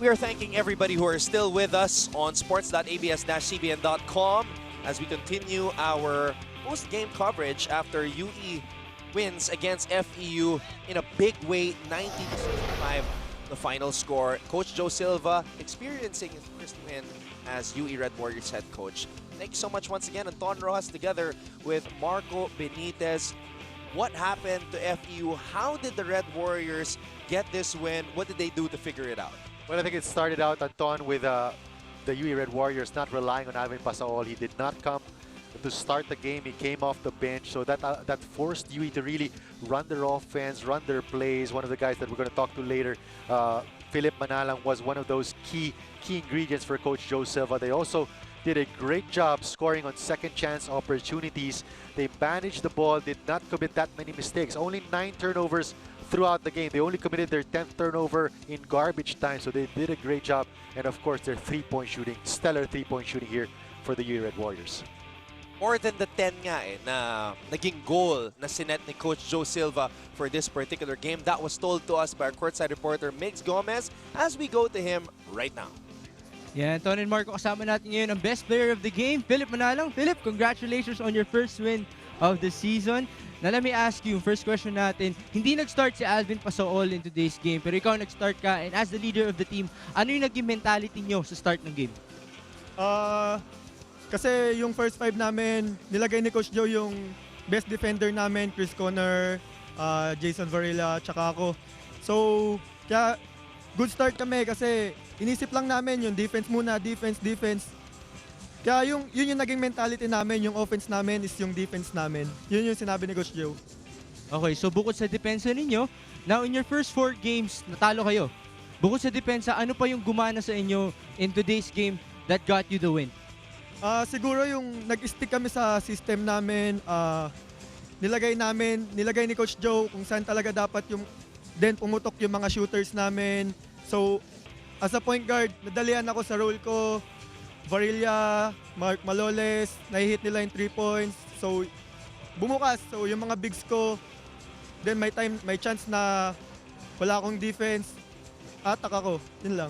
We are thanking everybody who are still with us on sports.abs-cbn.com as we continue our post-game coverage after UE wins against FEU in a big way, 90-65, the final score. Coach Joe Silva experiencing his first win as UE Red Warriors head coach. Thank you so much once again, Anton Rojas together with Marco Benitez. What happened to FEU? How did the Red Warriors get this win? What did they do to figure it out? Well, I think it started out, Anton, with the UE Red Warriors not relying on Alvin Pasaol. He did not come to start the game. He came off the bench, so that forced UE to really run their offense, run their plays. One of the guys that we're going to talk to later, Philip Manalang, was one of those key ingredients for Coach Joe Silva. They also did a great job scoring on second chance opportunities. They managed the ball, did not commit that many mistakes. Only 9 turnovers throughout the game. They only committed their 10th turnover in garbage time, so they did a great job. And of course, their three-point shooting, stellar three-point shooting here for the UE Red Warriors. More than the 10 nga na naging goal na sinet ni Coach Joe Silva for this particular game. That was told to us by our courtside reporter, Migs Gomez, as we go to him right now. Yeah, Anton and Marco, kasama natin ngayon ang best player of the game, Philip Manalang. Philip, congratulations on your first win of the season. Now, let me ask you, first question natin, hindi nag-start si Alvin Pasaol in today's game, pero ikaw nag-start ka, and as the leader of the team, ano yung naging mentality nyo sa start ng game? Kasi yung first 5 namin, nilagay ni Coach Joe yung best defender namin, Chris Conner, Jason Varela, tsaka ako. So, kaya good start kami kasi inisip lang namin yung defense muna, defense. Kaya yun yung naging mentality namin, yung offense namin is yung defense namin. Yun yung sinabi ni Coach Joe. Okay, so bukod sa depensa ninyo, now in your first 4 games, natalo kayo. Bukod sa depensa, ano pa yung gumana sa inyo in today's game that got you the win? Siguro yung nag-stick kami sa system namin, nilagay ni Coach Joe kung saan talaga dapat yung pumutok yung mga shooters namin. So, as a point guard, nadalian ako sa role ko. Varela, Mark Maloles, nahihit nila yung 3 points. So, bumukas. So, yung mga bigs ko, then may chance na wala akong defense. Attack ako. Yun lang.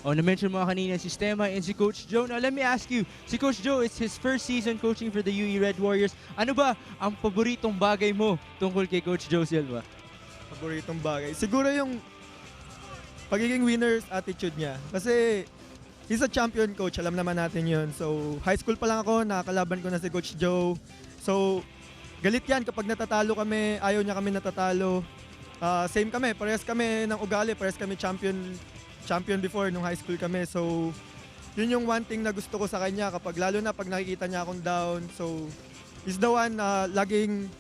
Na-mention mo kanina yung sistema and si Coach Joe. Now, let me ask you, si Coach Joe, it's his first season coaching for the UE Red Warriors. Ano ba ang paboritong bagay mo tungkol kay Coach Joe Silva? Paboritong bagay? Siguro yung pagiging winner's attitude niya. Kasi he's a champion coach, alam naman natin yun. So, high school pa lang ako, nakakalaban ko na si Coach Joe. So, galit yan kapag natatalo kami, ayaw niya kami natatalo. Same kami, parehas kami ng ugali, parehas kami champion before nung high school kami. So, yun yung one thing na gusto ko sa kanya, lalo na pag nakikita niya akong down. So, he's the one na laging,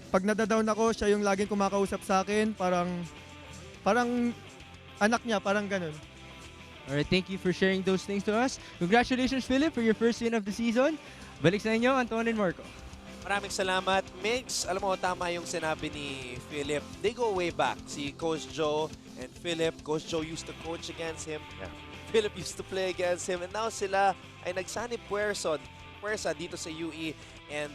pag nadadown ako, siya yung laging kumakausap sa akin, parang anak niya, parang ganun. Alright, thank you for sharing those things to us. Congratulations, Philip, for your first win of the season. Balik sa inyo, Anton and Marco. Maraming salamat, Migs. Alam mo, tama yung sinabi ni Philip. They go way back. Si Coach Joe and Philip. Coach Joe used to coach against him. Yeah. Philip used to play against him. And now sila ay nagsanib puwersa dito sa UE and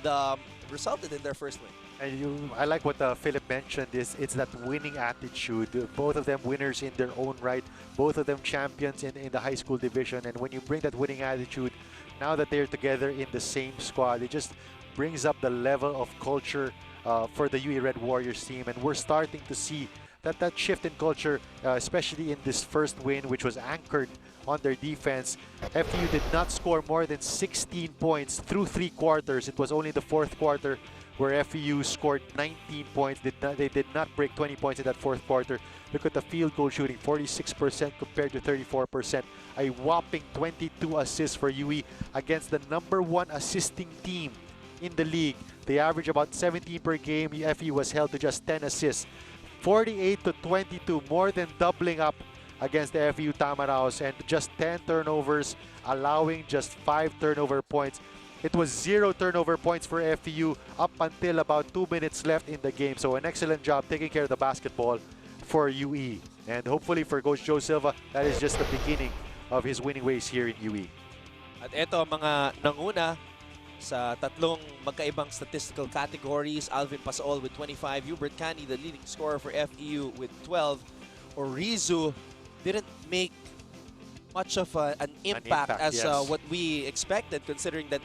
resulted in their first win. And I like what Philip mentioned, it's that winning attitude. Both of them winners in their own right. Both of them champions in the high school division. And when you bring that winning attitude, now that they're together in the same squad, it just brings up the level of culture for the UE Red Warriors team. And we're starting to see that shift in culture, especially in this first win, which was anchored on their defense. FEU did not score more than 16 points through 3 quarters. It was only the 4th quarter where FEU scored 19 points. They did not break 20 points in that 4th quarter. Look at the field goal shooting, 46% compared to 34%. A whopping 22 assists for UE against the #1 assisting team in the league. They average about 17 per game. FEU was held to just 10 assists. 48-22, more than doubling up against the FEU Tamaraos, and just 10 turnovers, allowing just 5 turnover points. It was 0 turnover points for FEU up until about 2 minutes left in the game. So an excellent job taking care of the basketball for UE. And hopefully for Coach Joe Silva, that is just the beginning of his winning ways here in UE. At ito ang mga nanguna sa tatlong magkaibang statistical categories. Alvin Pasaol with 25, Hubert Cani, the leading scorer for FEU with 12, Orizu didn't make much of an impact impact, as yes. what we expected, considering that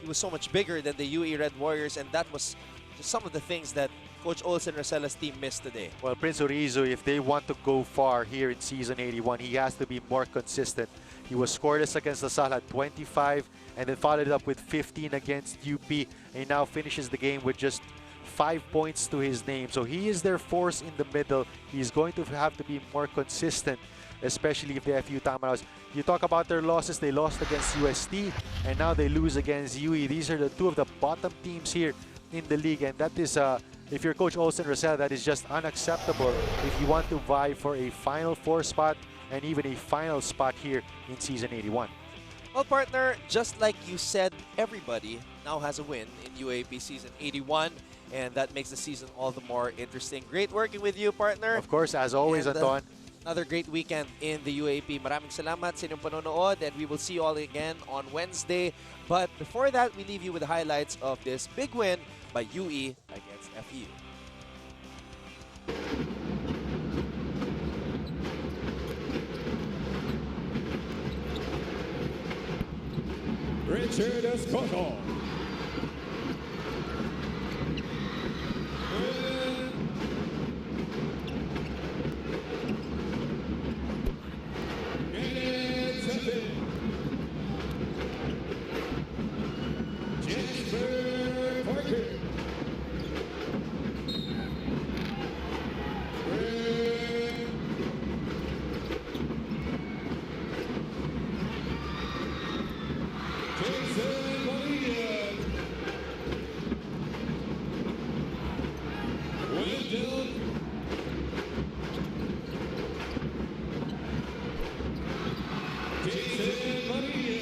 he was so much bigger than the UE Red Warriors, and that was just some of the things that Coach Olsen Rosella's team missed today. Well, Prince Orizo, if they want to go far here in season 81, he has to be more consistent. He was scoreless against LaSalle at 25 and then followed it up with 15 against UP, and he now finishes the game with just 5 points to his name. So he is their force in the middle. He's going to have to be more consistent, especially if the FU Tamaraws. You talk about their losses, they lost against UST and now they lose against UE. These are the two of the bottom teams here in the league, and that is, if you're Coach Olsen Rosell, that is just unacceptable if you want to vie for a Final Four spot and even a final spot here in season 81. Well, partner, just like you said, everybody now has a win in UAAP season 81, and that makes the season all the more interesting. Great working with you, partner. Of course, as always, And, Anton. Another great weekend in the UAAP. Maraming salamat sa inyong panonood, and we will see you all again on Wednesday. But before that, we leave you with the highlights of this big win by UE against FEU. Richard Escoto. Jasper Parker. Jason Bonilla. Wendell. Jason Bonilla.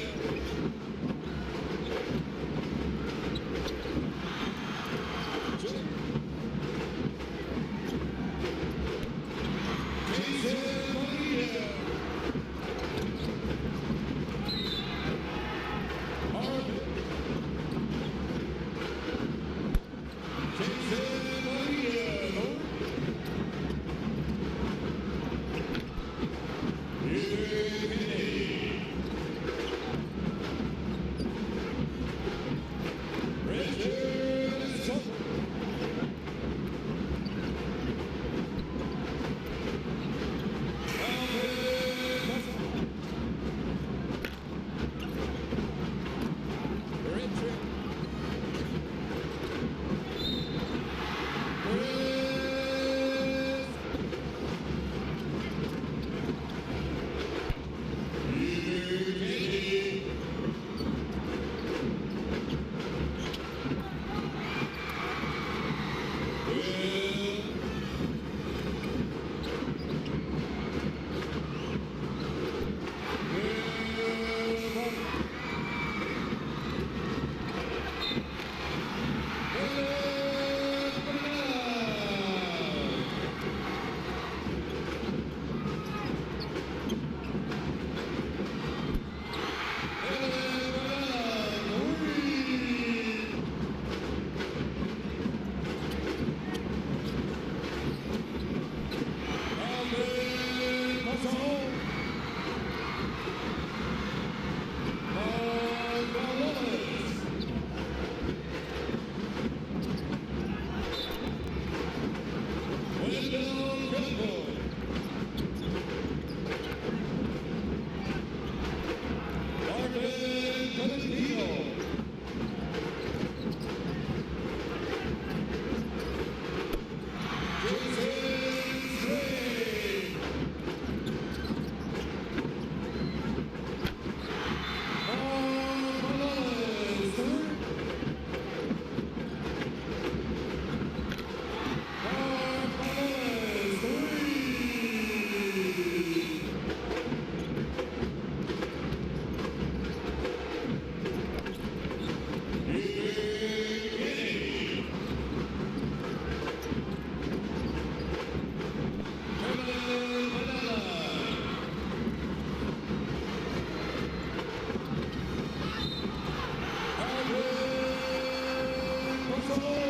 Jason Bonilla. Marvin. Jason Bonilla. Richard Soto. Presscon.